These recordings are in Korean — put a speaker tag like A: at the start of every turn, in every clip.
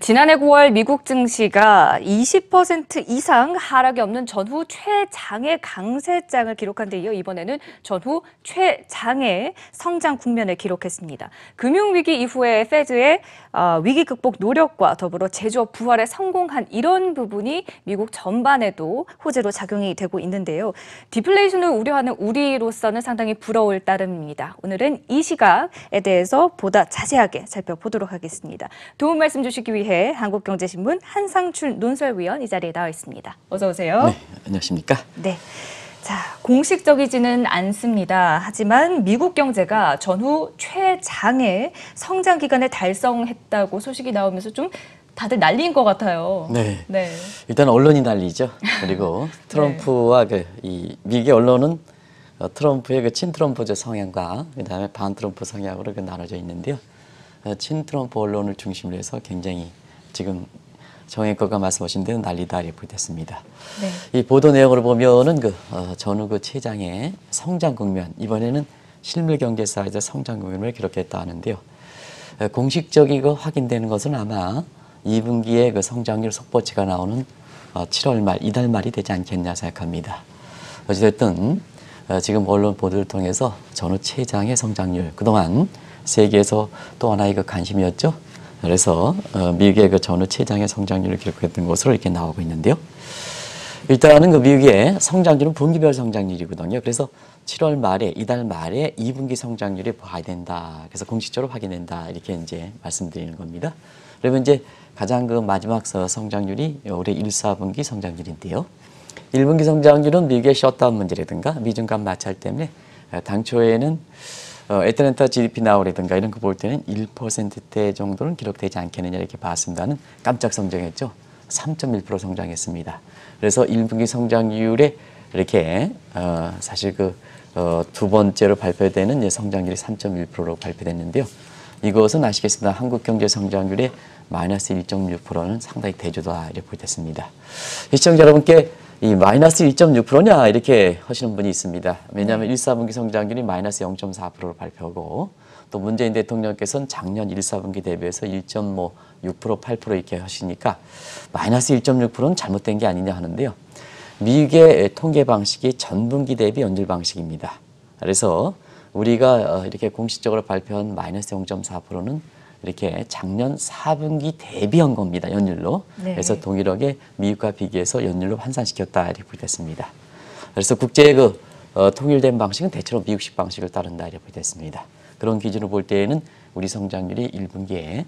A: 지난해 9월 미국 증시가 20% 이상 하락이 없는 전후 최장의 강세장을 기록한 데 이어 이번에는 전후 최장의 성장 국면을 기록했습니다. 금융위기 이후에 페드의 위기 극복 노력과 더불어 제조업 부활에 성공한 이런 부분이 미국 전반에도 호재로 작용이 되고 있는데요. 디플레이션을 우려하는 우리로서는 상당히 부러울 따름입니다. 오늘은 이 시각에 대해서 보다 자세하게 살펴보도록 하겠습니다. 도움 말씀 주시기 위해 한국경제신문 한상춘 논설위원 이 자리에 나와 있습니다. 어서 오세요.
B: 네, 안녕하십니까?
A: 네. 자, 공식적이지는 않습니다. 하지만 미국 경제가 전후 최장의 성장 기간을 달성했다고 소식이 나오면서 좀 다들 난리인 것 같아요.
B: 네.
A: 네.
B: 일단 언론이 난리죠. 그리고 트럼프와 이 미국의 언론은 트럼프의 그 친트럼프적 성향과 그다음에 반트럼프 성향으로 나눠져 있는데요. 친트럼프 언론을 중심으로 해서 굉장히 지금 정앵커가 말씀하신 대로 난리다 이렇게 됐습니다. 네. 이 보도 내용을 보면은 전후 최장의 성장 국면, 이번에는 실물 경제사에서 성장 국면을 기록했다 하는데요. 공식적이고 확인되는 것은 아마 2분기에 그 성장률 속보치가 나오는 7월 말, 이달 말이 되지 않겠냐 생각합니다. 어찌됐든 지금 언론 보도를 통해서 전후 최장의 성장률, 그동안 세계에서 또 하나의 관심이었죠. 그래서 미국의 그 전후 최장의 성장률을 기록했던 것으로 이렇게 나오고 있는데요. 일단은 미국의 성장률은 분기별 성장률이거든요. 그래서 7월 말에, 이달 말에 2분기 성장률이 봐야 된다. 그래서 공식적으로 확인된다. 이렇게 이제 말씀드리는 겁니다. 그러면 이제 가장 마지막 성장률이 올해 1, 4분기 성장률인데요. 1분기 성장률은 미국의 셧다운 문제라든가 미중간 마찰 때문에 당초에는 애틀랜타 GDP 나오라든가 이런 거 볼 때는 1%대 정도는 기록되지 않겠느냐 이렇게 봤습니다는 깜짝 성장했죠. 3.1% 성장했습니다. 그래서 1분기 성장률에 이렇게 사실 두 번째로 발표되는 성장률이 3.1%로 발표됐는데요. 이것은 아시겠습니다. 한국 경제 성장률의 마이너스 1.6%는 상당히 대조다 이렇게 보겠습니다. 시청자 여러분께 이 마이너스 1.6%냐 이렇게 하시는 분이 있습니다. 왜냐하면 1, 4분기 성장률이 마이너스 0.4%로 발표하고 또 문재인 대통령께서는 작년 1, 4분기 대비해서 1.6%, 8% 이렇게 하시니까 마이너스 1.6%는 잘못된 게 아니냐 하는데요. 미국의 통계 방식이 전분기 대비 연율 방식입니다. 그래서 우리가 이렇게 공식적으로 발표한 마이너스 0.4%는 이렇게 작년 4분기 대비한 겁니다. 연율로. 네. 그래서 동일하게 미국과 비교해서 연율로 환산시켰다 이렇게 보겠습니다. 그래서 국제의 통일된 방식은 대체로 미국식 방식을 따른다 이렇게 보겠습니다. 그런 기준으로 볼 때에는 우리 성장률이 1분기에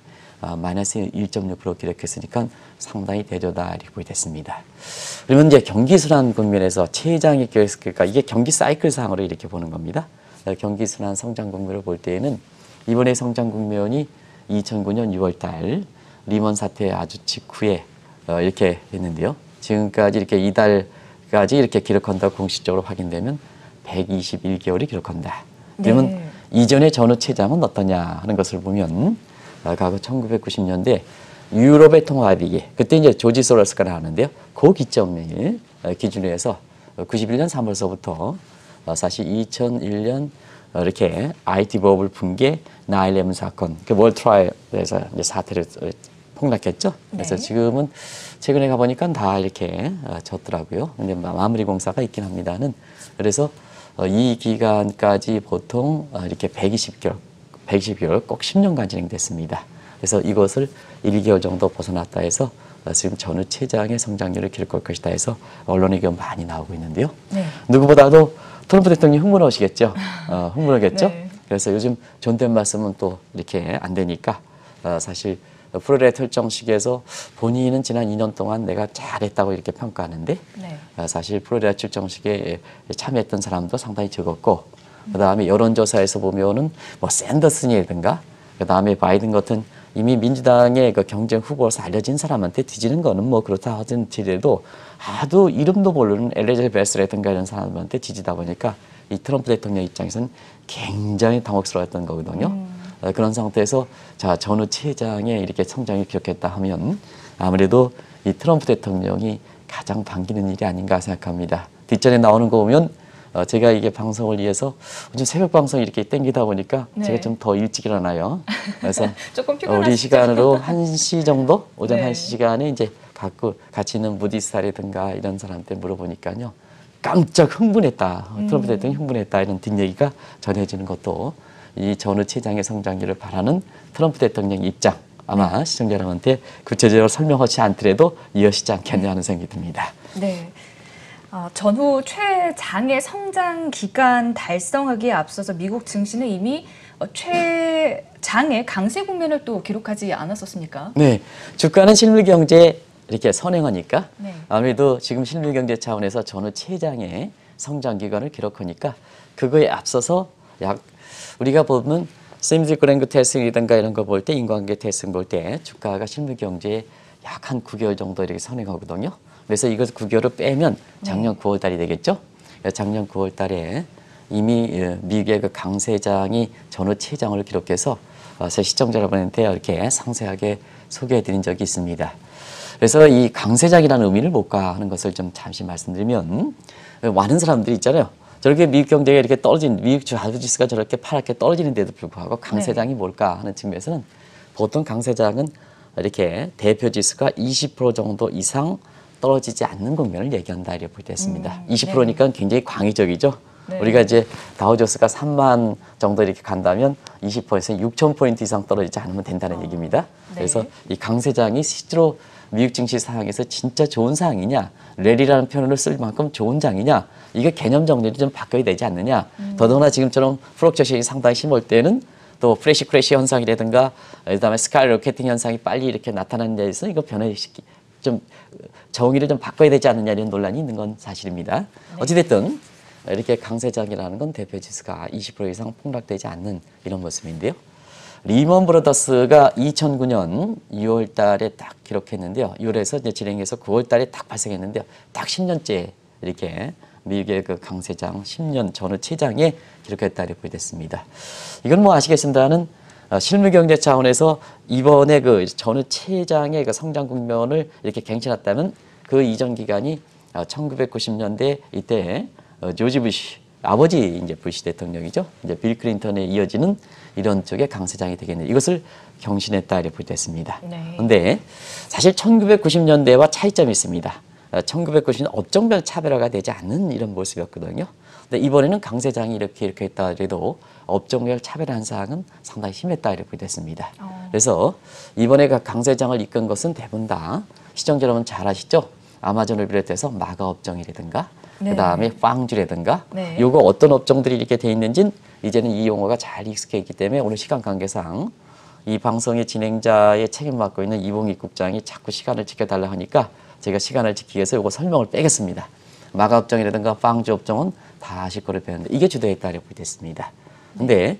B: 마이너스 1.6% 기록했으니까 상당히 대조다 이렇게 보겠습니다. 그러면 이제 경기순환 국면에서 최장이 기록했으니까 이게 경기 사이클 상으로 이렇게 보는 겁니다. 경기순환 성장 국면을 볼 때에는 이번에 성장 국면이 2009년 6월 달 리먼 사태 아주 직후에 이렇게 했는데요. 지금까지 이렇게 이달까지 이렇게 기록한다고 공식적으로 확인되면 121개월이 기록한다. 그러면 네. 이전의 전후 최장은 어떠냐 하는 것을 보면 과거 1990년대 유럽의 통화위기, 그때 이제 조지 소로스가 나왔는데요. 그 기점을 기준으로 해서 91년 3월서부터 사실 2001년 이렇게 IT 버블 붕괴, 9/11 사건, 월드 트라이얼에서 이제 사태를 폭락했죠. 그래서 네. 지금은 최근에 가보니까 다 이렇게 졌더라고요. 근데 마무리 공사가 있긴 합니다는. 그래서 이 기간까지 보통 이렇게 120개월, 꼭 10년간 진행됐습니다. 그래서 이것을 1개월 정도 벗어났다 해서 지금 전후 최장의 성장률을 기록할 것이다 해서 언론의 의견 많이 나오고 있는데요. 네. 누구보다도 트럼프 대통령이 흥분하시겠죠. 흥분하겠죠. 네. 그래서 요즘 존댓말 쓰면 또 이렇게 안 되니까 사실 프로레 결정식에서 본인은 지난 2년 동안 내가 잘했다고 이렇게 평가하는데 네. 사실 프로레 결정식에 참여했던 사람도 상당히 적었고 그다음에 여론조사에서 보면은 뭐 샌더슨이라든가 그다음에 바이든 같은 이미 민주당의 경쟁 후보로서 알려진 사람한테 뒤지는 거는 뭐 그렇다 하더라도 아주 이름도 모르는 엘리자베스라든가 이런 사람한테 뒤지다 보니까 이 트럼프 대통령 입장에서는 굉장히 당혹스러웠던 거거든요. 그런 상태에서 자 전후 최장의 이렇게 성장을 기록했다 하면 아무래도 이 트럼프 대통령이 가장 반기는 일이 아닌가 생각합니다. 뒷전에 나오는 거 보면 제가 이게 방송을 위해서 요즘 새벽 방송 이렇게 땡기다 보니까
A: 네.
B: 제가 좀 더 일찍 일어나요. 그래서
A: 조금 피곤하시죠?
B: 우리 시간으로 1시 정도? 오전
A: 네.
B: 1시 시간에 이제 같이 있는 무디스타라든가 이런 사람한테 물어보니까요. 깜짝 흥분했다. 트럼프 대통령이 흥분했다. 이런 뒷얘기가 전해지는 것도 이 전후 최장의 성장기를 바라는 트럼프 대통령 입장 아마 시청자 여러분한테 구체적으로 설명하지 않더라도 이해하시지 않겠냐 하는 생각이 듭니다.
A: 네. 전후 최장의 성장 기간 달성하기에 앞서서 미국 증시는 이미 최장의 강세 국면을 또 기록하지 않았었습니까?
B: 네. 주가는 실물 경제 이렇게 선행하니까
A: 네.
B: 아무래도 지금 실물 경제 차원에서 전후 최장의 성장 기간을 기록하니까 그거에 앞서서 우리가 보면 세미드그랭크 테스팅이든가 이런 거 볼 때 인과관계 테스팅 볼 때 주가가 실물 경제에 약 한 9개월 정도 이렇게 선행하거든요. 그래서 이것을 9개월을 빼면 작년 9월 달이 되겠죠. 작년 9월 달에 이미 미국의 그 강세장이 전후 최장을 기록해서 제 시청자 여러분한테 이렇게 상세하게 소개해 드린 적이 있습니다. 그래서 이 강세장이라는 의미를 뭘까 하는 것을 좀 잠시 말씀드리면 많은 사람들이 있잖아요. 저렇게 미국 경제가 이렇게 미국 주지수가 저렇게 파랗게 떨어지는데도 불구하고 강세장이 뭘까 하는 측면에서는 보통 강세장은 이렇게 대표 지수가 20% 정도 이상 떨어지지 않는 국면을 얘기한다 이렇게 볼 때 있습니다. 20%니까 굉장히 광의적이죠.
A: 네.
B: 우리가 이제 다우조스가 3만 정도 이렇게 간다면 20%에서 6,000포인트 이상 떨어지지 않으면 된다는 얘기입니다.
A: 네.
B: 그래서 이 강세장이 실제로 미국 증시 상황에서 진짜 좋은 상황이냐, 랠리라는 표현을 쓸 만큼 좋은 장이냐, 이게 개념 정리를 좀 바뀌어야 되지 않느냐. 더더구나 지금처럼 플럭처션이 상당히 심할 때는 또 프레시 크래시 현상이라든가 그다음에 스카이 로켓팅 현상이 빨리 이렇게 나타나는 데 있어서 이거 변화시키 좀 정의를 좀 바꿔야 되지 않느냐 이런 논란이 있는 건 사실입니다. 어찌됐든 이렇게 강세장이라는 건 대표 지수가 20% 이상 폭락되지 않는 이런 모습인데요. 리먼 브러더스가 2009년 2월 달에 딱 기록했는데요. 2월에서 이제 진행해서 9월 달에 딱 발생했는데요. 딱 10년째 이렇게 미국의 그 강세장 10년 전후 최장에 기록했다 이렇게 보여졌습니다. 이건 뭐 아시겠습니다는 실물 경제 차원에서 이번에 그 전후 최장의 그 성장 국면을 이렇게 갱신했다면 그 이전 기간이 1990년대 이때 조지 부시 아버지 이제 부시 대통령이죠. 이제 빌 클린턴에 이어지는 이런 쪽의 강세장이 되겠네요. 이것을 경신했다 이렇게 보였습니다. 그런데
A: 네.
B: 사실 1990년대와 차이점이 있습니다. 1990년 업종별 차별화가 되지 않는 이런 모습이었거든요. 근데 이번에는 강세장이 이렇게 했다 해도 업종별 차별화한 사항은 상당히 심했다 이렇게 됐습니다. 그래서 이번에 강세장을 이끈 것은 대부분 다 시청자 여러분 잘 아시죠? 아마존을 비롯해서 마가 업종이라든가
A: 네.
B: 그다음에 빵주라든가
A: 네.
B: 요거 어떤 업종들이 이렇게 돼 있는지는 이제는 이 용어가 잘 익숙해 있기 때문에 오늘 시간 관계상 이 방송의 진행자의 책임 맡고 있는 이봉익 국장이 자꾸 시간을 지켜달라 하니까 제가 시간을 지키기 위해서 요거 설명을 빼겠습니다. 마가 업종이라든가 빵주 업종은 다 아실 거를 배웠는데 이게 주도했다 이렇게 됐습니다. 근데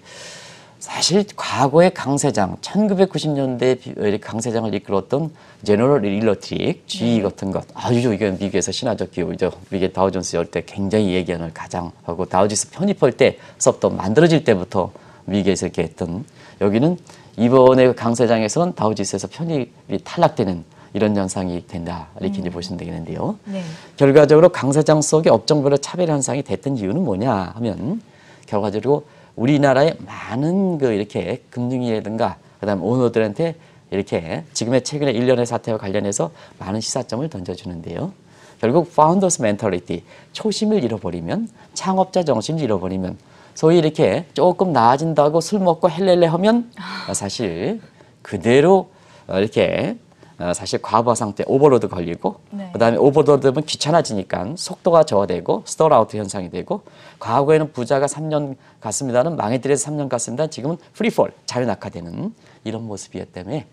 B: 사실 과거의 강세장, 1990년대 강세장을 이끌었던 제너럴 일러트릭, GE 같은 것, 아주 이게 미국에서 신화적 기업이죠. 미국의 다우존스 열 때 굉장히 예견을 가장 하고 다우존스 편입할 때서부터 만들어질 때부터 미국에서 이렇게 했던 여기는 이번에 강세장에서는 다우지수에서 편입이 탈락되는 이런 현상이 된다 이렇게 이제 보시면 되겠는데요.
A: 네.
B: 결과적으로 강세장 속에 업종별로 차별 현상이 됐던 이유는 뭐냐 하면 결과적으로 우리나라의 많은 그 이렇게 금융위라든가 그다음 오너들한테 이렇게 지금의 최근의 일련의 사태와 관련해서 많은 시사점을 던져주는데요. 결국 파운더스 멘탈리티, 초심을 잃어버리면 창업자 정신을 잃어버리면 소위 이렇게 조금 나아진다고 술 먹고 헬렐레 하면 사실 그대로 이렇게 사실 과부하 상태 오버로드 걸리고
A: 네.
B: 그다음에 오버로드 되면 귀찮아지니까 속도가 저하되고 스톨아웃 현상이 되고 과거에는 부자가 3년 갔습니다는 망해들에서 3년 갔습니다. 지금은 프리폴 자유낙하되는 이런 모습이었기 때문에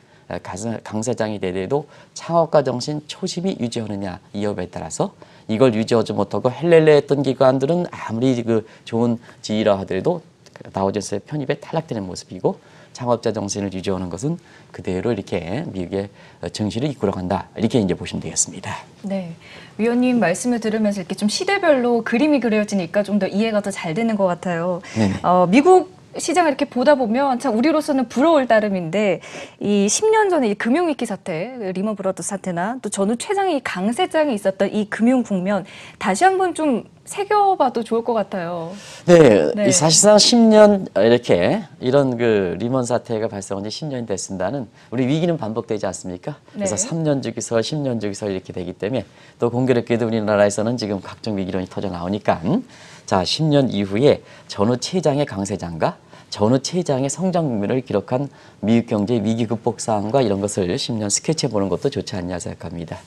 B: 강세장이 되더라도 창업가 정신 초심이 유지하느냐 이 여부에 따라서 이걸 유지하지 못하고 헬렐레 했던 기관들은 아무리 그 좋은 지위라 하더라도 다우존스의 편입에 탈락되는 모습이고 창업자 정신을 유지하는 것은 그대로 이렇게 미국의 정신을 이끌어간다 이렇게 이제 보시면 되겠습니다.
A: 네, 위원님 말씀을 들으면서 이렇게 좀 시대별로 그림이 그려지니까 좀 더 이해가 더 잘 되는 것 같아요.
B: 네네.
A: 미국 시장을 이렇게 보다 보면 참 우리로서는 부러울 따름인데 이 10년 전에 이 금융위기 사태, 리먼 브러더스 사태나 또 전후 최장의 강세장이 있었던 이 금융 국면 다시 한번 좀 새겨봐도 좋을 것 같아요.
B: 네,
A: 네.
B: 이 사실상 10년 이렇게 이런 그 리먼 사태가 발생한 지 10년이 됐습니다는 우리 위기는 반복되지 않습니까? 그래서
A: 네.
B: 3년 주기설, 10년 주기설 이렇게 되기 때문에 또 공교롭게도 우리나라에서는 지금 각종 위기론이 터져 나오니까 자 10년 이후에 전후 최장의 강세장과 전후 최장의 성장 국면을 기록한 미국 경제 위기 극복 사항과 이런 것을 10년 스케치해 보는 것도 좋지 않냐 생각합니다.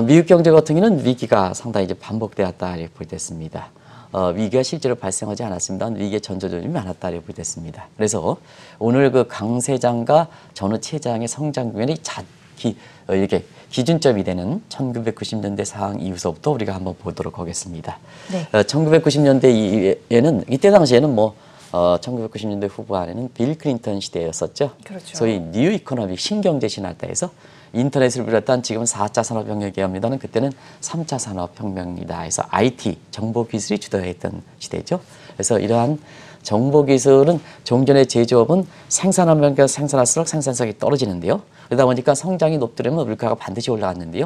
B: 미국 경제 같은 경우는 위기가 상당히 이제 반복되었다 이렇게 보겠습니다. 위기가 실제로 발생하지 않았습니다. 위기의 전조점이 많았다 이렇게 보겠습니다. 그래서 오늘 그 강세장과 전후 최장의 성장 국면이 이렇게 기준점이 되는 1990년대 상황 이후서부터 우리가 한번 보도록 하겠습니다.
A: 네.
B: 1990년대에는 이때 당시에는 1990년대 후반에는 빌 클린턴 시대였었죠.
A: 그렇죠.
B: 소위 뉴 이코노믹 신경제 신화다 해서 인터넷을 비롯한 지금은 4차 산업혁명 얘기합니다는 그때는 3차 산업혁명이다 해서 IT, 정보기술이 주도했던 시대죠. 그래서 이러한 정보기술은 좀 전에 제조업은 생산하면 생산할수록 생산성이 떨어지는데요. 그러다 보니까 성장이 높더라면 물가가 반드시 올라갔는데요.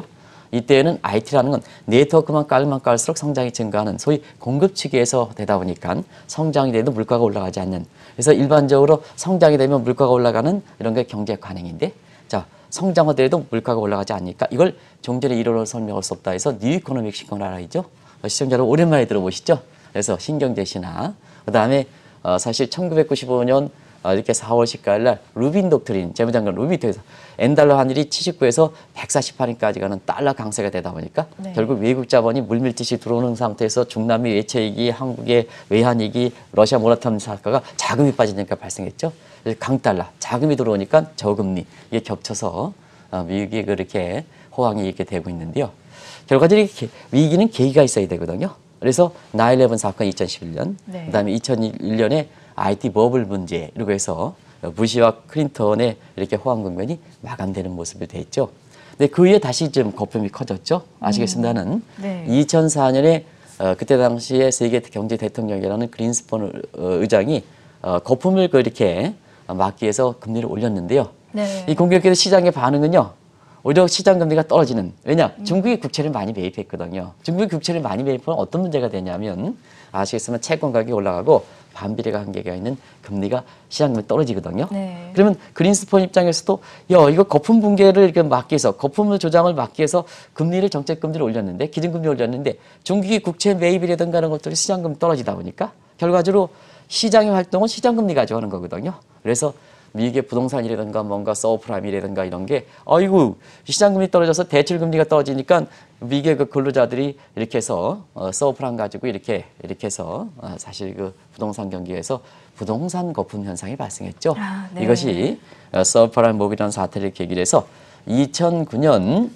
B: 이때는 IT라는 건 네트워크만 깔면 깔수록 성장이 증가하는 소위 공급 측에서 되다 보니까 성장이 돼도 물가가 올라가지 않는, 그래서 일반적으로 성장이 되면 물가가 올라가는 이런 게 경제 관행인데, 자 성장화돼도 물가가 올라가지 않으니까 이걸 종전의 이론으로 설명할 수 없다 해서 뉴 이코노믹 신경화라이죠. 시청자 여러분 오랜만에 들어보시죠. 그래서 신경제 신화, 그다음에 사실 1995년 이렇게 4월 10일 날 루빈 독트린, 재무장관 루빈 독트린에서 엔달러 환율이 79에서 148인까지 가는 달러 강세가 되다 보니까
A: 네.
B: 결국 외국 자본이 물밀듯이 들어오는 상태에서 중남미 외채위기, 한국의 외환위기, 러시아 모라토리엄 사태가 자금이 빠지니까 발생했죠. 강달러, 자금이 들어오니까 저금리, 이게 겹쳐서 미국이 그렇게 호황이 이렇게 되고 있는데요. 결과적으로 위기는 계기가 있어야 되거든요. 그래서 9/11 사건 2011년,
A: 네.
B: 그다음에 2001년에 IT 버블 문제 이러고 해서 부시와 클린턴의 이렇게 호황 국면이 마감되는 모습이 됐죠. 근데 그 이후에 다시 좀 거품이 커졌죠. 아시겠습니다는
A: 네.
B: 2004년에 그때 당시에 세계 경제 대통령이라는 그린스폰 의장이 거품을 이렇게 막기 위해서 금리를 올렸는데요.
A: 네.
B: 이 공교롭게도 시장의 반응은요, 오히려 시장 금리가 떨어지는, 왜냐 중국이 국채를 많이 매입했거든요. 중국이 국채를 많이 매입하면 어떤 문제가 되냐면 아시겠지만 채권 가격이 올라가고 반비례가 한계가 있는 금리가 시장 금리 떨어지거든요.
A: 네.
B: 그러면 그린스폰 입장에서도 야 이거 거품 붕괴를 막기 위해서, 거품 조장을 막기 위해서 금리를, 정책 금리를 올렸는데, 기준금리 올렸는데 중국이 국채 매입이라든가 하는 것들이 시장 금리 떨어지다 보니까 결과적으로 시장의 활동은 시장 금리 가지고 하는 거거든요. 그래서 미국의 부동산이라든가 뭔가 서브프라임이라든가 이런 게 아이고 시장금리 떨어져서 대출금리가 떨어지니까 미국의 그 근로자들이 이렇게 해서 서브프라임 가지고 이렇게 해서 사실 그 부동산 경기에서 부동산 거품 현상이 발생했죠.
A: 아, 네.
B: 이것이 서브프라임 모기라는 사태를 계기로 해서 2009년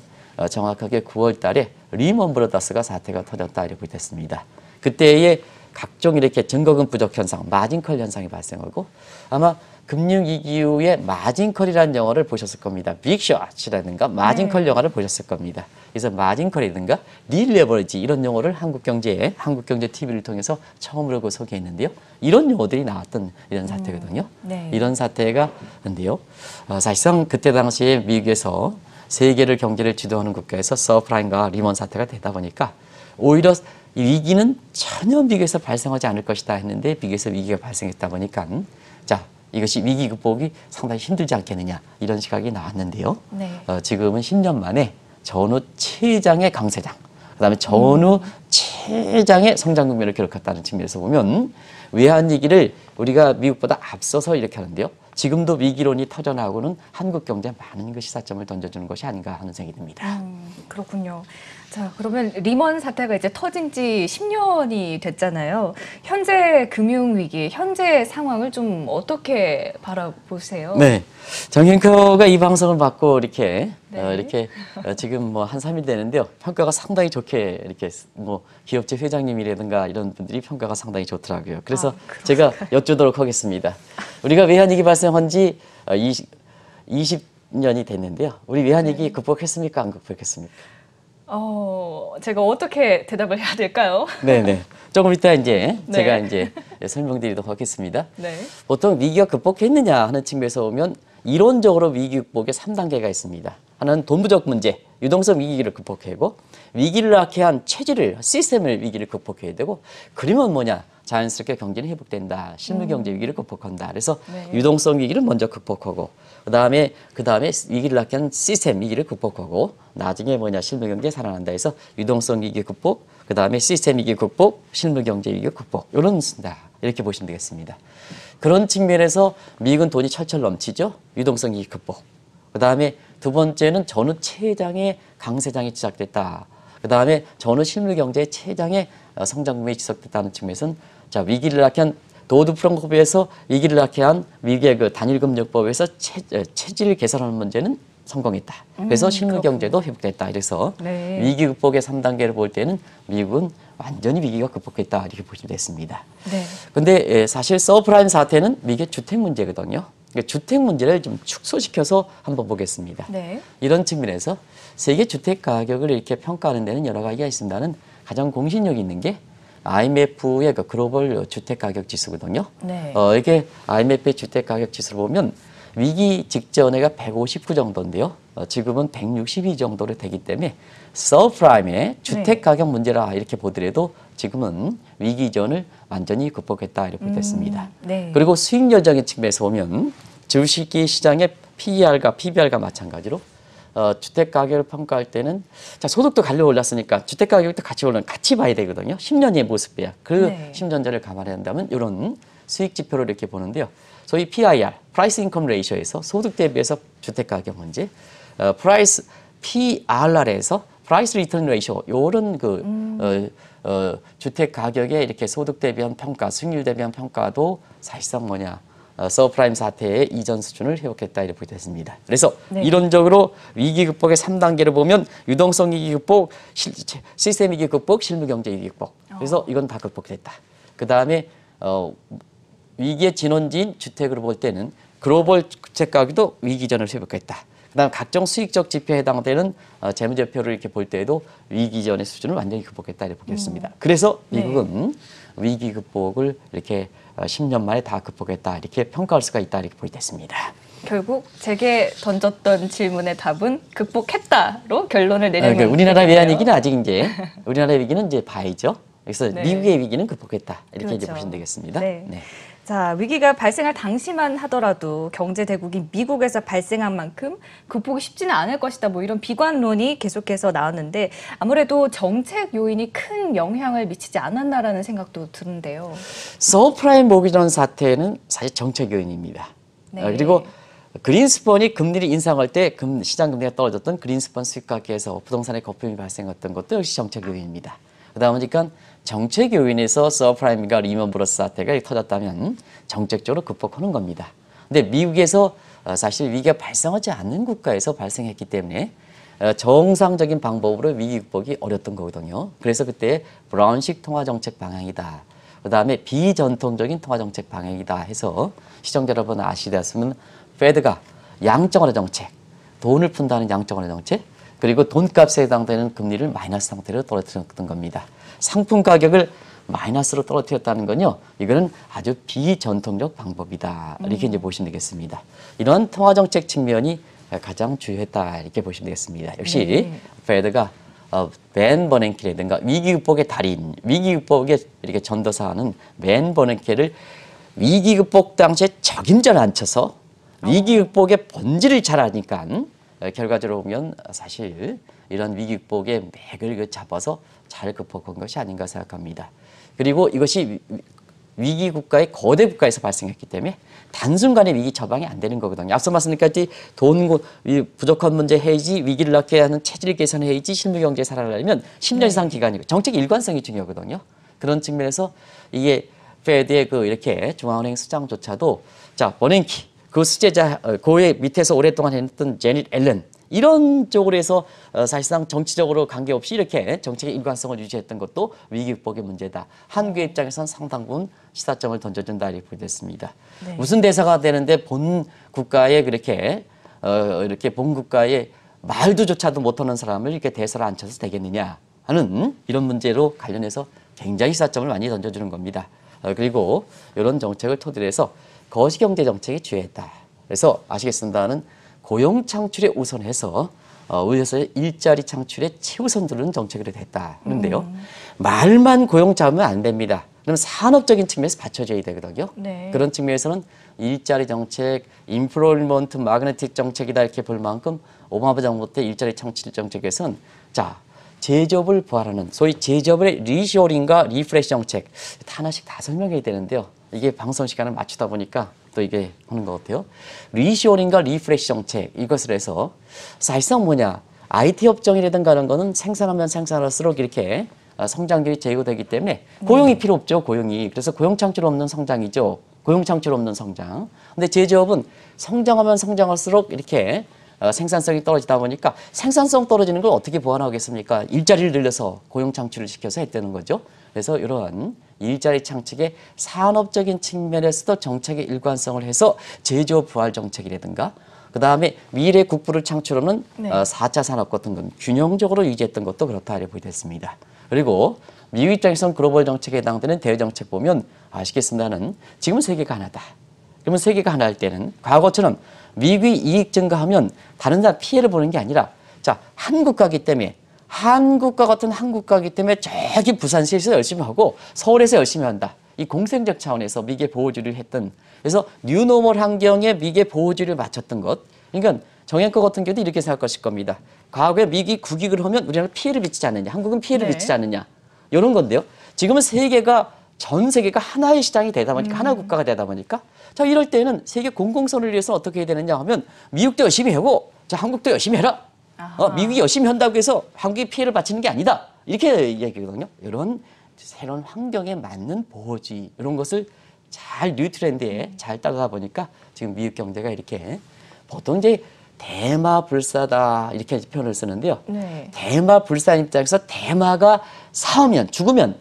B: 정확하게 9월 달에 리먼 브러더스가 사태가 터졌다 이렇게 됐습니다. 그때의 각종 이렇게 증거금 부족 현상, 마진컬 현상이 발생하고, 아마 금융위기 이후에 마진컬이라는 영화를 보셨을 겁니다. 빅쇼츠라든가 마진컬
A: 네.
B: 영화를 보셨을 겁니다. 그래서 마진컬이라든가 릴레버리지 이런 용어를 한국경제 TV를 통해서 처음으로 소개했는데요. 이런 용어들이 나왔던 이런 사태거든요.
A: 네.
B: 이런 사태가 인데요. 사실상 그때 당시에 미국에서 세계를 경제를 주도하는 국가에서 서프라임과 리먼 사태가 되다 보니까 오히려 이 위기는 전혀 미국에서 발생하지 않을 것이다 했는데 미국에서 위기가 발생했다 보니까 자 이것이 위기 극복이 상당히 힘들지 않겠느냐 이런 시각이 나왔는데요.
A: 네.
B: 지금은 10년 만에 전후 최장의 강세장, 그다음에 전후 최장의 성장 국면을 기록했다는 측면에서 보면 외환 위기를 우리가 미국보다 앞서서 이렇게 하는데요. 지금도 위기론이 터져나오고는 한국 경제에 많은 그 시사점을 던져주는 것이 아닌가 하는 생각이 듭니다.
A: 그렇군요. 자, 그러면 리먼 사태가 이제 터진 지 10년이 됐잖아요. 현재 금융위기, 현재 상황을 좀 어떻게 바라보세요?
B: 네. 정앵커가 이 방송을 받고 이렇게,
A: 네.
B: 지금 한 3일 되는데요. 평가가 상당히 좋게 이렇게 기업체 회장님이라든가 이런 분들이 평가가 상당히 좋더라고요. 그래서 제가 여쭈도록 하겠습니다. 우리가 외환위기 발생한 지 20년이 됐는데요. 우리 외환위기 극복했습니까? 안 극복했습니까?
A: 제가 어떻게 대답을 해야 될까요?
B: 네네. 조금 이따 이제
A: 네.
B: 제가 이제 설명드리도록 하겠습니다.
A: 네.
B: 보통 위기가 극복했느냐 하는 측면에서 보면 이론적으로 위기 극복에 3단계가 있습니다. 하나는 돈 부족 문제, 유동성 위기를 극복하고 위기를 낳게 한 체질을, 시스템을 위기를 극복해야 되고 그러면 뭐냐? 자연스럽게 경제는 회복된다. 실물 경제 위기를 극복한다. 그래서
A: 네.
B: 유동성 위기를 먼저 극복하고 그다음에 위기를 낳게 한 시스템 위기를 극복하고 나중에 뭐냐? 실물 경제 살아난다 해서 유동성 위기 극복, 그다음에 시스템 위기 극복, 실물 경제 위기 극복. 이런 순다. 이렇게 보시면 되겠습니다. 그런 측면에서 미국은 돈이 철철 넘치죠. 유동성 위기 극복. 그다음에 두 번째는 전후 최장의 강세장이 시작됐다. 그다음에 전후 실물 경제의 최장의 성장 국면이 지속됐다는 측면에서는 자, 위기를 낳게 한 도드 프랑코비에서 위기를 낳게 한 미국의 그 단일금융법에서 체질 개선하는 문제는 성공했다. 그래서 실물 경제도 회복됐다. 그래서
A: 네.
B: 위기 극복의 3단계를 볼 때는 미국은 완전히 위기가 극복했다. 이렇게 보시면 됐습니다.
A: 네.
B: 근데 사실 서프라임 사태는 미국의 주택 문제거든요. 주택 문제를 좀 축소시켜서 한번 보겠습니다.
A: 네.
B: 이런 측면에서 세계 주택 가격을 이렇게 평가하는 데는 여러 가지가 있습니다는 가장 공신력 있는 게 IMF의 그 글로벌 주택 가격 지수거든요.
A: 네.
B: 이게 IMF의 주택 가격 지수를 보면 위기 직전에가 159 정도인데요. 지금은 162 정도로 되기 때문에 서프라임의 주택 가격 문제라 이렇게 보더라도 지금은 위기 전을 완전히 극복했다 이렇게 됐습니다.
A: 네.
B: 그리고 수익 여정의 측면에서 보면 주식 시장의 PER과 PBR과 마찬가지로 주택 가격을 평가할 때는 자, 소득도 갈려 올랐으니까 주택 가격도 같이 올라는 같이 봐야 되거든요. 10년의 모습이야. 그
A: 네.
B: 10년 전을 감안해야 한다면 이런 수익 지표를 이렇게 보는데요. 소위 PIR, Price Income Ratio에서 소득 대비해서 주택 가격 문제, PRR에서 Price Return Ratio 이런 주택 가격에 이렇게 소득 대비한 평가, 수익률 대비한 평가도 사실상 뭐냐? 서프라임 사태의 이전 수준을 회복했다 이렇게 됐습니다. 그래서
A: 네.
B: 이론적으로 위기 극복의 3단계를 보면 유동성 위기 극복, 시스템 위기 극복, 실무 경제 위기 극복. 그래서 이건 다 극복됐다. 그 다음에 위기의 진원지인 주택으로 볼 때는 글로벌 주택 가격도 위기 전을 회복했다. 그다음 각종 수익적 지표에 해당되는 재무제표를 이렇게 볼 때에도 위기 전의 수준을 완전히 극복했다 이렇게 보겠습니다. 그래서 미국은 위기 극복을 이렇게 10년 만에 다 극복했다 이렇게 평가할 수가 있다 이렇게 보겠습니다.
A: 결국 제게 던졌던 질문의 답은 극복했다로 결론을 내리는
B: 그러니까 우리나라 외환 위기는 아직 이제 우리나라 위기는 이제 봐야죠. 그래서
A: 네.
B: 미국의 위기는 극복했다 이렇게
A: 그렇죠.
B: 이제 보시면 되겠습니다.
A: 네.
B: 네.
A: 자, 위기가 발생할 당시만 하더라도 경제 대국인 미국에서 발생한 만큼 극복이 쉽지는 않을 것이다. 뭐 이런 비관론이 계속해서 나왔는데 아무래도 정책 요인이 큰 영향을 미치지 않았나라는 생각도 드는데요.
B: 서프라임 모기전 사태는 사실 정책 요인입니다.
A: 네.
B: 그리고 그린스펀이 금리를 인상할 때 시장 금리가 떨어졌던 그린스펀 수익가계에서 부동산의 거품이 발생했던 것도 역시 정책 요인입니다. 그러다 보니까 정책 요인에서 서프라임과 리먼 브러스 사태가 터졌다면 정책적으로 극복하는 겁니다. 근데 미국에서 사실 위기가 발생하지 않는 국가에서 발생했기 때문에 정상적인 방법으로 위기 극복이 어렵던 거거든요. 그래서 그때 브라운식 통화정책 방향이다. 그다음에 비전통적인 통화정책 방향이다 해서 시청자 여러분 아시다시피 페드가 양적완화 정책, 돈을 푼다는 양적완화 정책, 그리고 돈값에 해당되는 금리를 마이너스 상태로 떨어뜨렸던 겁니다. 상품 가격을 마이너스로 떨어뜨렸다는 건요, 이거는 아주 비전통적 방법이다. 이렇게 이제 보시면 되겠습니다. 이런 통화정책 측면이 가장 주요했다. 이렇게 보시면 되겠습니다. 역시 페드가 벤 버냉키라든가 위기 극복의 달인, 위기 극복에 이렇게 전도사하는 벤 버냉키를 위기 극복 당시에 적임자를 앉혀서 위기 극복의 본질을 잘 아니까 결과적으로 보면 사실 이런 위기 극복의 맥을 잡아서 잘 극복한 것이 아닌가 생각합니다. 그리고 이것이 위기 국가의 거대 국가에서 발생했기 때문에 단순간에 위기 처방이 안 되는 거거든요. 앞서 말씀드렸듯이 돈 부족한 문제 해이지, 위기를 낳게 하는 체질 개선 해이지, 실무 경제 살아나려면 10년 이상 기간이고 정책 일관성이 중요하거든요. 그런 측면에서 이게 페드의 이렇게 중앙은행 수장조차도 자, 버냉키 그 수제자 고의 밑에서 오랫동안 했던 제닛 앨런 이런 쪽으로 해서 사실상 정치적으로 관계없이 이렇게 정책의 일관성을 유지했던 것도 위기 극복의 문제다. 한국의 입장에서는 상당 부분 시사점을 던져준다 이렇게 보겠습니다.
A: 네.
B: 무슨 대사가 되는데 본 국가에 그렇게 이렇게 본 국가에 말도조차도 못하는 사람을 이렇게 대사를 앉혀서 되겠느냐 하는 이런 문제로 관련해서 굉장히 시사점을 많이 던져주는 겁니다. 그리고 이런 정책을 토대로 해서 거시경제 정책이 주요했다. 그래서 아시겠습니다는 고용 창출에 우선해서 의회에서의 일자리 창출에 최우선 두는 정책으로 됐다 하는데요. 말만 고용 잡으면 안 됩니다. 그럼 산업적인 측면에서 받쳐줘야 되거든요.
A: 네.
B: 그런 측면에서는 일자리 정책, 인플로이먼트 마그네틱 정책이다 이렇게 볼 만큼 오바마 정부 때 일자리 창출 정책에서는 자 제조업을 부활하는 소위 제조업의 리쇼링과 리프레시 정책 하나씩 다 설명해야 되는데요. 이게 방송 시간을 맞추다 보니까 또 이게 하는 것 같아요. 리쇼링과 리프레시 정책 이것을 해서 사실상 뭐냐 IT 업종이라든가 이런 거는 생산하면 생산할수록 이렇게 성장률이 제고되기 때문에 고용이 필요 없죠. 고용이. 그래서 고용 창출 없는 성장이죠. 고용 창출 없는 성장. 근데 제조업은 성장하면 성장할수록 이렇게 생산성이 떨어지다 보니까 생산성 떨어지는 걸 어떻게 보완하겠습니까? 일자리를 늘려서 고용 창출을 시켜서 했다는 거죠. 그래서 이러한 일자리 창출의 산업적인 측면에서도 정책의 일관성을 해서 제조업 부활 정책이라든가 그다음에 미래 국부를 창출하는
A: 네.
B: 4차 산업 같은 건 균형적으로 유지했던 것도 그렇다 이렇게 보겠습니다. 그리고 미국 입장에서는 글로벌 정책에 해당되는 대외 정책 보면 아시겠습니다는 지금 세계가 하나다. 그러면 세계가 하나일 때는 과거처럼 미국이 이익 증가하면 다른 나라 피해를 보는 게 아니라 자 한국가기 때문에 한국과 같은 한국가기 때문에 저기 부산시에서 열심히 하고 서울에서 열심히 한다. 이 공생적 차원에서 미국의 보호주의를 했던 그래서 뉴노멀 환경에 미국의 보호주의를 맞췄던 것. 그러니까 정행커 같은 경우도 이렇게 생각하실 겁니다. 과거에 미국이 국익을 하면 우리나라 피해를 미치지 않느냐. 한국은 피해를
A: 네.
B: 미치지 않느냐. 이런 건데요. 지금은 세계가 전 세계가 하나의 시장이 되다 보니까 하나의 국가가 되다 보니까 자 이럴 때는 세계 공공선을 위해서 어떻게 해야 되느냐 하면 미국도 열심히 하고 자 한국도 열심히 해라. 미국이 열심히 한다고 해서 한국이 피해를 받치는 게 아니다. 이렇게 얘기하거든요. 이런 새로운 환경에 맞는 보호주의 이런 것을 잘 뉴트렌드에 잘 따라가 보니까 지금 미국 경제가 이렇게 보통 이제 대마불사다 이렇게 표현을 쓰는데요.
A: 네.
B: 대마불사 입장에서 대마가 사오면 죽으면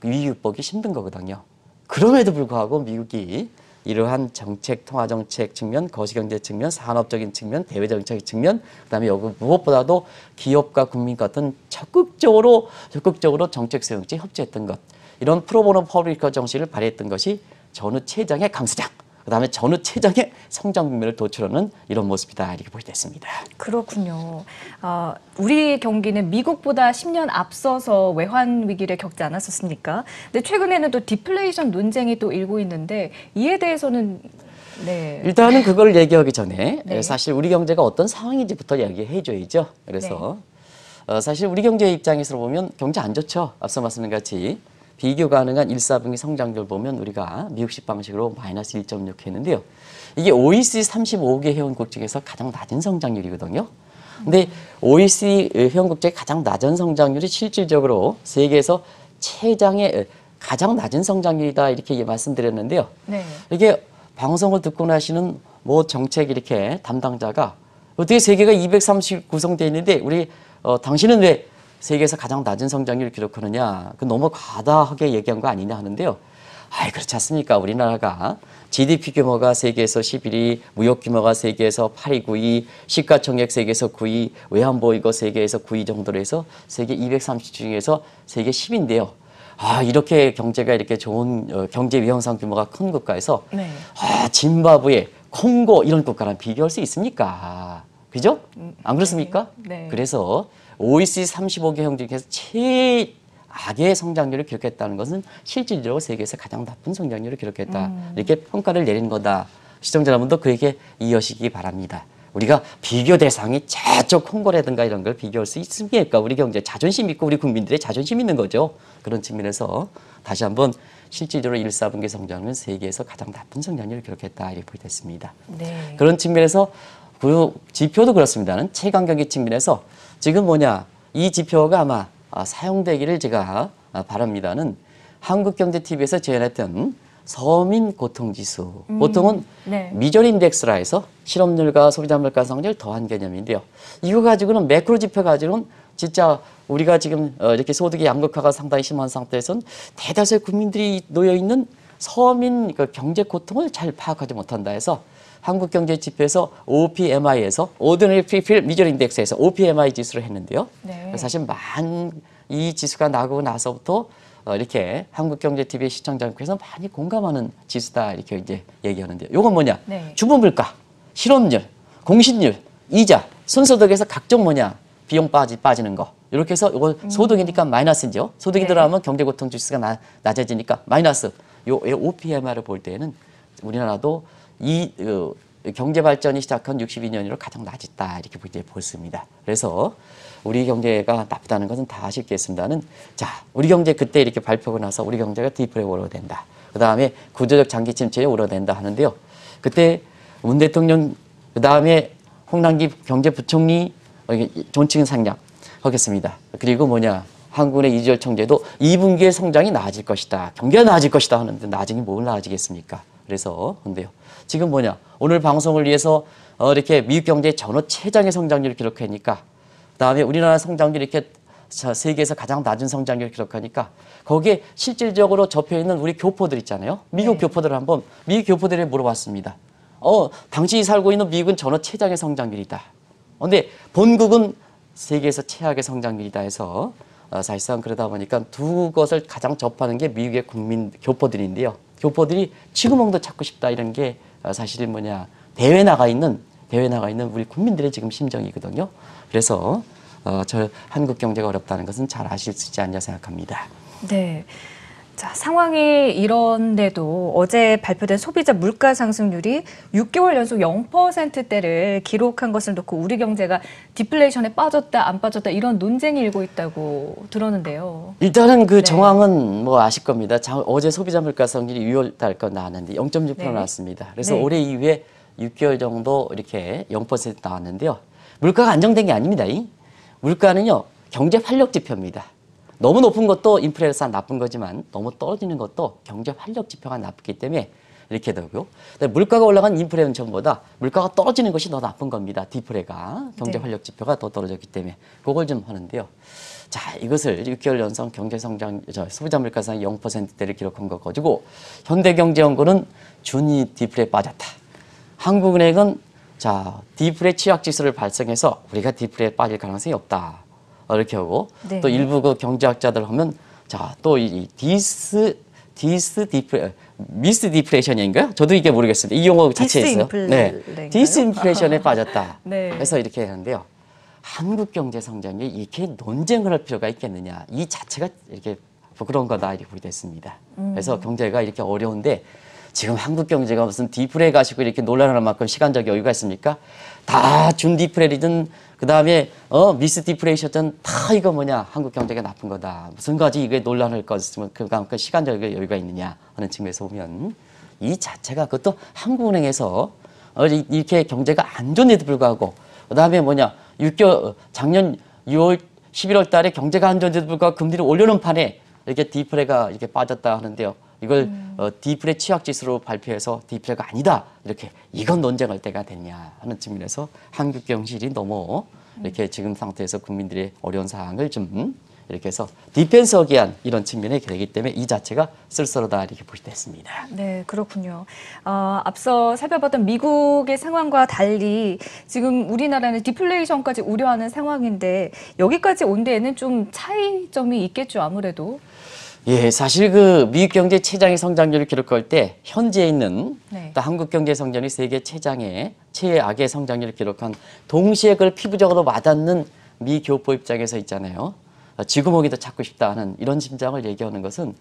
B: 미국 보기 힘든 거거든요. 그럼에도 불구하고 미국이 이러한 정책, 통화정책 측면, 거시경제 측면, 산업적인 측면, 대외정책 측면, 그다음에 여기 무엇보다도 기업과 국민 같은 적극적으로 정책 수용지 협조했던 것. 이런 프로보노 퍼블리커 정신을 발휘했던 것이 전후 최장의 강수장, 그다음에 전후 최장의 성장 국면을 도출하는 이런 모습이다 이렇게 보게 됐습니다.
A: 그렇군요. 우리 경기는 미국보다 10년 앞서서 외환 위기를 겪지 않았었습니까? 근데 최근에는 또 디플레이션 논쟁이 또 일고 있는데 이에 대해서는 네.
B: 일단은 그걸 얘기하기 전에
A: 네.
B: 사실 우리 경제가 어떤 상황인지부터 얘기해 줘야죠. 그래서 사실 우리 경제 입장에서 보면 경제 안 좋죠. 앞서 말씀드린 같이 비교 가능한 1, 4분기 성장률 보면 우리가 미국식 방식으로 마이너스 1.6 했는데요. 이게 OECD 35개 회원국 중에서 가장 낮은 성장률이거든요. 근데 OECD 회원국 중에 가장 낮은 성장률이 실질적으로 세계에서 최장의 가장 낮은 성장률이다 이렇게 말씀드렸는데요.
A: 네.
B: 이게 방송을 듣고 나시는 뭐 정책 이렇게 담당자가 어떻게 세계가 230 구성되어 있는데 우리 당신은 왜 세계에서 가장 낮은 성장률을 기록하느냐. 그 너무 과다하게 얘기한 거 아니냐 하는데요. 아이, 그렇지 않습니까? 우리나라가 GDP 규모가 세계에서 11위, 무역 규모가 세계에서 8위, 9위, 시가총액 세계에서 9위, 외환보유고 세계에서 9위 정도로 해서 세계 230 중에서 세계 10위인데요. 이렇게 경제가 이렇게 좋은 경제 위험상 규모가 큰 국가에서
A: 네.
B: 짐바브웨, 콩고 이런 국가랑 비교할 수 있습니까? 그죠? 안 그렇습니까?
A: 네.
B: 그래서 OECD 35개 형 중에서 최악의 성장률을 기록했다는 것은 실질적으로 세계에서 가장 나쁜 성장률을 기록했다. 이렇게 평가를 내리는 거다. 시청자 여러분도 그에게 이해하시기 바랍니다. 우리가 비교 대상이 저쪽 콩고라든가 이런 걸 비교할 수 있습니까? 우리 경제 자존심 있고 우리 국민들의 자존심 있는 거죠. 그런 측면에서 다시 한번 실질적으로 1, 4분기 성장은 세계에서 가장 나쁜 성장률을 기록했다. 이렇게 보게 됐습니다.
A: 네.
B: 그런 측면에서 그 지표도 그렇습니다는 최강 경기 측면에서 지금 뭐냐 이 지표가 아마 사용되기를 제가 바랍니다는 한국경제TV에서 제안했던 서민 고통지수 보통은
A: 네.
B: 미절 인덱스라 해서 실업률과 소비자 물가 상승률 더한 개념인데요. 이거 가지고는 매크로 지표 가지고는 진짜 우리가 지금 이렇게 소득의 양극화가 상당히 심한 상태에서는 대다수의 국민들이 놓여 있는 서민 그 경제 고통을 잘 파악하지 못한다 해서 한국경제지표에서 OPMI에서 Ordinary People Misery Index에서 OPMI 지수를 했는데요.
A: 네.
B: 사실 이 지수가 나오고 나서부터 이렇게 한국경제TV 시청자분께서 많이 공감하는 지수다 이렇게 이제 얘기하는데요. 이건 뭐냐?
A: 네.
B: 주부물가, 실업률, 공신률, 이자 순소득에서 각종 비용 빠지는 거. 이렇게 해서 이건 소득이니까 마이너스죠. 소득이
A: 네.
B: 들어가면 경제고통 지수가 낮아지니까 마이너스. 요 OPMR을 볼 때는 우리나라도 경제 발전이 시작한 62년으로 가장 낮았다 이렇게 볼 수 있습니다. 그래서 우리 경제가 나쁘다는 것은 다 아시겠습니다는 자 우리 경제 그때 이렇게 발표가 나서 우리 경제가 디프레에 오르된다. 그 다음에 구조적 장기 침체에 오르된다 하는데요. 그때 문 대통령 그 다음에 홍남기 경제부총리 존칭 상략하겠습니다. 그리고 한국의 이주열 총재도 2분기에 성장이 나아질 것이다. 경기가 나아질 것이다 하는데 나중에 뭘 나아지겠습니까? 그래서 근데요. 지금 오늘 방송을 위해서 이렇게 미국 경제 전후 최장의 성장률을 기록하니까 그다음에 우리나라 성장률이 이렇게 세계에서 가장 낮은 성장률을 기록하니까 거기에 실질적으로 접해 있는 우리 교포들 있잖아요. 미국
A: 네.
B: 교포들을 한번 미국 교포들에 물어봤습니다. 당신이 살고 있는 미국은 전후 최장의 성장률이다. 근데 본국은 세계에서 최악의 성장률이다 해서 사실상 그러다 보니까 두 것을 가장 접하는 게 미국의 교포들인데요. 교포들이 취구멍도 찾고 싶다 이런 게 사실은 대외 나가 있는 우리 국민들의 지금 심정이거든요. 그래서 저 한국 경제가 어렵다는 것은 잘 아실 수 있지 않냐 생각합니다.
A: 네. 자, 상황이 이런데도 어제 발표된 소비자 물가 상승률이 6개월 연속 0%대를 기록한 것을 놓고 우리 경제가 디플레이션에 빠졌다 안 빠졌다 이런 논쟁이 일고 있다고 들었는데요.
B: 일단은 그
A: 네.
B: 정황은 아실 겁니다. 어제 소비자 물가 상승률이 6월 달 거 나왔는데 0.6%
A: 네.
B: 나왔습니다. 그래서
A: 네.
B: 올해 이후에 6개월 정도 이렇게 0% 나왔는데요. 물가가 안정된 게 아닙니다. 물가는요 경제 활력 지표입니다. 너무 높은 것도 인플레에서 나쁜 거지만 너무 떨어지는 것도 경제 활력 지표가 나쁘기 때문에 이렇게 되고요. 물가가 올라간 인플레는 전보다 물가가 떨어지는 것이 더 나쁜 겁니다. 디플레가 경제
A: 네.
B: 활력 지표가 더 떨어졌기 때문에 그걸 좀 하는데요. 자 이것을 6개월 연속 경제 성장 소비자 물가 상승 0%대를 기록한 거 가지고 현대경제연구는 준이 디플레에 빠졌다. 한국은행은 디플레 취약 지수를 발생해서 우리가 디플레에 빠질 가능성이 없다. 이렇게 하고
A: 네.
B: 또 일부 그 경제학자들 하면 또 이 미스 디플레이션인가요? 저도 이게 모르겠습니다. 이 용어 자체에 있어요.
A: 디스인플레인가요?
B: 디스인플레이션에 빠졌다.
A: 네.
B: 그래서 이렇게 하는데요. 한국 경제 성장이 이렇게 논쟁을 할 필요가 있겠느냐. 이 자체가 이렇게 부끄러운 거다 이렇게 보게 됐습니다. 그래서 경제가 이렇게 어려운데 지금 한국 경제가 무슨 디플레 가지고 이렇게 논란할 만큼 시간적 여유가 있습니까? 다 준 디플레이든 그다음에 미스 디플레이션은 다 이거 한국 경제가 나쁜 거다. 무슨 가지 이게 논란할 것 있으면 그만큼 시간적 여유가 있느냐 하는 측면에서 보면 이 자체가 그것도 한국은행에서 이렇게 경제가 안 좋은데도 불구하고 그다음에 작년 6월 11월 달에 경제가 안 좋은데도 불구하고 금리를 올려놓은 판에 이렇게 디플레가 이렇게 빠졌다 하는데요. 이걸 디플레 취약 지수로 발표해서 디플레가 아니다. 이건 논쟁할 때가 됐냐 하는 측면에서 한국 경실이 너무 이렇게 지금 상태에서 국민들의 어려운 상황을 좀 이렇게 해서 디펜스하기 위한 이런 측면이 되기 때문에 이 자체가 쓸쓸하다 이렇게 보시됐습니다.
A: 네, 그렇군요. 앞서 살펴봤던 미국의 상황과 달리 지금 우리나라는 디플레이션까지 우려하는 상황인데 여기까지 온 데에는 좀 차이점이 있겠죠, 아무래도.
B: 예, 사실 그 미국 경제 최장의 성장률을 기록할 때 현재 있는
A: 네.
B: 또 한국 경제 성장이 세계 최악의 성장률을 기록한 동시에 그걸 피부적으로 와닿는 미 교포 입장에서 있잖아요. 쥐구멍이도 찾고 싶다 하는 이런 심정을 얘기하는 것은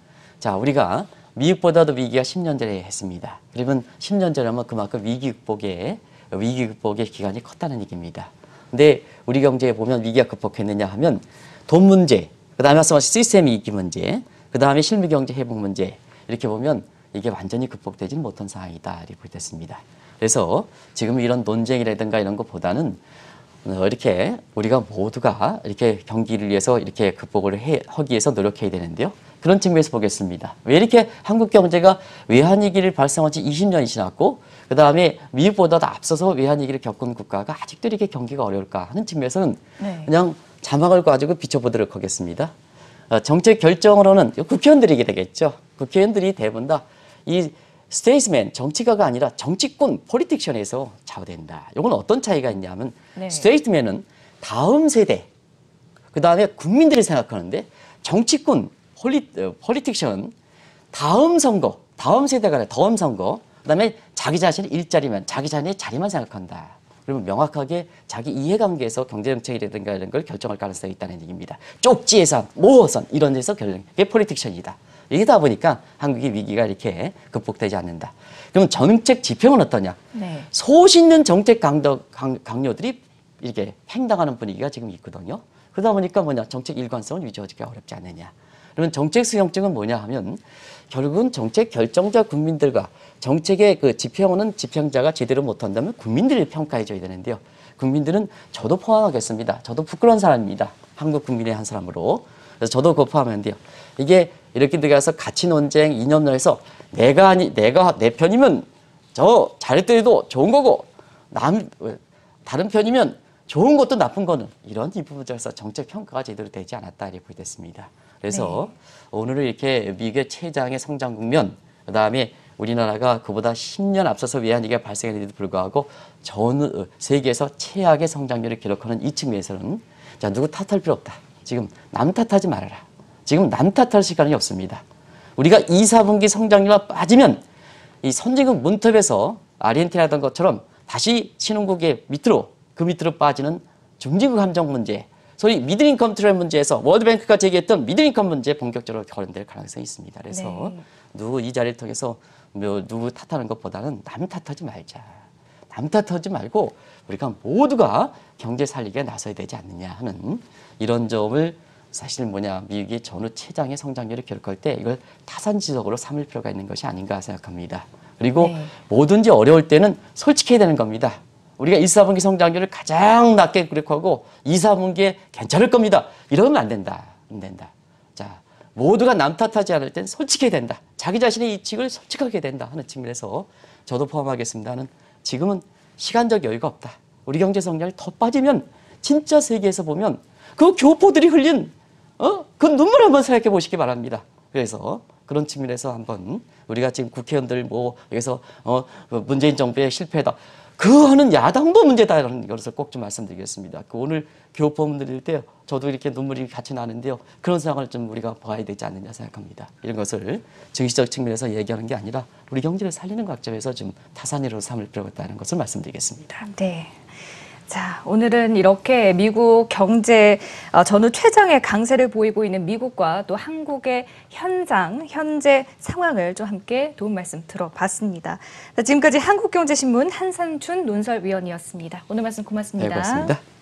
B: 우리가 미국보다도 위기가 10년 전에 했습니다. 그러면 10년 전이면 그만큼 위기 극복의 기간이 컸다는 얘기입니다. 근데 우리 경제에 보면 위기가 극복했느냐 하면 돈 문제, 그다음에 말씀하신 시스템 위기 문제, 그 다음에 실무경제 회복 문제 이렇게 보면 이게 완전히 극복되지는 못한 상황이다 이렇게 됐습니다. 그래서 지금 이런 논쟁이라든가 이런 것보다는 이렇게 우리가 모두가 이렇게 경기를 위해서 이렇게 극복을 하기 위해서 노력해야 되는데요. 그런 측면에서 보겠습니다. 왜 이렇게 한국 경제가 외환위기를 발생한 지 20년이 지났고 그 다음에 미국보다도 앞서서 외환위기를 겪은 국가가 아직도 이렇게 경기가 어려울까 하는 측면에서는
A: 네.
B: 그냥 자막을 가지고 비춰보도록 하겠습니다. 정책 결정으로는 국회의원들이게 되겠죠. 국회의원들이 대부분 다 이 스테이트맨, 정치가가 아니라 정치꾼, 폴리틱션에서 좌우된다. 이건 어떤 차이가 있냐면
A: 네.
B: 스테이트맨은 다음 세대, 그 다음에 국민들이 생각하는데 정치꾼, 폴리틱션은 다음 선거, 다음 세대가 아니라 다음 선거, 그 다음에 자기 자신의 일자리만, 자기 자신의 자리만 생각한다. 그러면 명확하게 자기 이해관계에서 경제정책이라든가 이런 걸 결정할 가능성이 있다는 얘기입니다. 쪽지 예산, 모호선 이런 데서 결정, 그게 폴리틱션이다. 이러다 보니까 한국의 위기가 이렇게 극복되지 않는다. 그럼 정책 지평은 어떠냐?
A: 네.
B: 소신 있는 정책 강요들이 이렇게 팽당하는 분위기가 지금 있거든요. 그러다 보니까 뭐냐? 정책 일관성은 유지하기가 어렵지 않느냐. 그러면 정책 수용증은 뭐냐 하면 결국은 정책 결정자 국민들과 정책의 그 지평하는 지평자가 제대로 못한다면 국민들이 평가해 줘야 되는데요. 국민들은 저도 포함하겠습니다. 저도 부끄러운 사람입니다. 한국 국민의 한 사람으로. 그래서 저도 그거 포함하는데요. 이게 이렇게 들어가서 가치 논쟁, 이념론에서 내가 내 편이면 저 잘했더라도 좋은 거고 다른 편이면 좋은 것도 나쁜 거는 이런 이 부분에서 정책 평가가 제대로 되지 않았다 이렇게 보겠습니다. 그래서 오늘은 이렇게 미국의 최장의 성장 국면, 그다음에 우리나라가 그보다 10년 앞서서 외환위기가 발생했는데도 불구하고 전 세계에서 최악의 성장률을 기록하는 이 측면에서는 자, 누구 탓할 필요 없다. 지금 남 탓하지 말아라. 지금 남 탓할 시간이 없습니다. 우리가 2, 4분기 성장률만 빠지면 이 선진국 문턱에서 아르헨티나던 것처럼 다시 신흥국의 밑으로 빠지는 중진국 함정 문제, 소위 미들인컴 트랩 문제에서 월드뱅크가 제기했던 미들인컴 문제에 본격적으로 거론될 가능성이 있습니다. 그래서 누구 이 자리를 통해서 누구 탓하는 것보다는 남 탓하지 말자. 남 탓하지 말고 우리가 모두가 경제 살리기에 나서야 되지 않느냐 하는 이런 점을 사실 미국이 전후 최장의 성장률을 기록할 때 이걸 타산지석으로 삼을 필요가 있는 것이 아닌가 생각합니다. 그리고 뭐든지 어려울 때는 솔직해야 되는 겁니다. 우리가 1, 4분기 성장률을 가장 낮게 기록하고 2, 4분기에 괜찮을 겁니다. 이러면 안 된다. 안 된다. 자, 모두가 남 탓하지 않을 땐 솔직해야 된다. 자기 자신의 이익을 솔직하게 된다 하는 측면에서 저도 포함하겠습니다는 지금은 시간적 여유가 없다. 우리 경제 성장이 더 빠지면 진짜 세계에서 보면 그 교포들이 흘린 그 눈물 한번 생각해 보시기 바랍니다. 그래서 그런 측면에서 한번 우리가 지금 국회의원들 여기서 문재인 정부의 실패다. 그 하는 야당도 문제다라는 것을 꼭 좀 말씀드리겠습니다. 오늘 교포문 드릴 때 저도 이렇게 눈물이 같이 나는데요. 그런 상황을 좀 우리가 봐야 되지 않느냐 생각합니다. 이런 것을 정치적 측면에서 얘기하는 게 아니라 우리 경제를 살리는 관점에서 좀 타산이로 삼을 필요가 있다는 것을 말씀드리겠습니다.
A: 네. 자, 오늘은 이렇게 미국 경제 전후 최장의 강세를 보이고 있는 미국과 또 한국의 현재 상황을 좀 함께 도움 말씀 들어봤습니다. 자, 지금까지 한국경제신문 한상춘 논설위원이었습니다. 오늘 말씀 고맙습니다.
B: 네, 고맙습니다.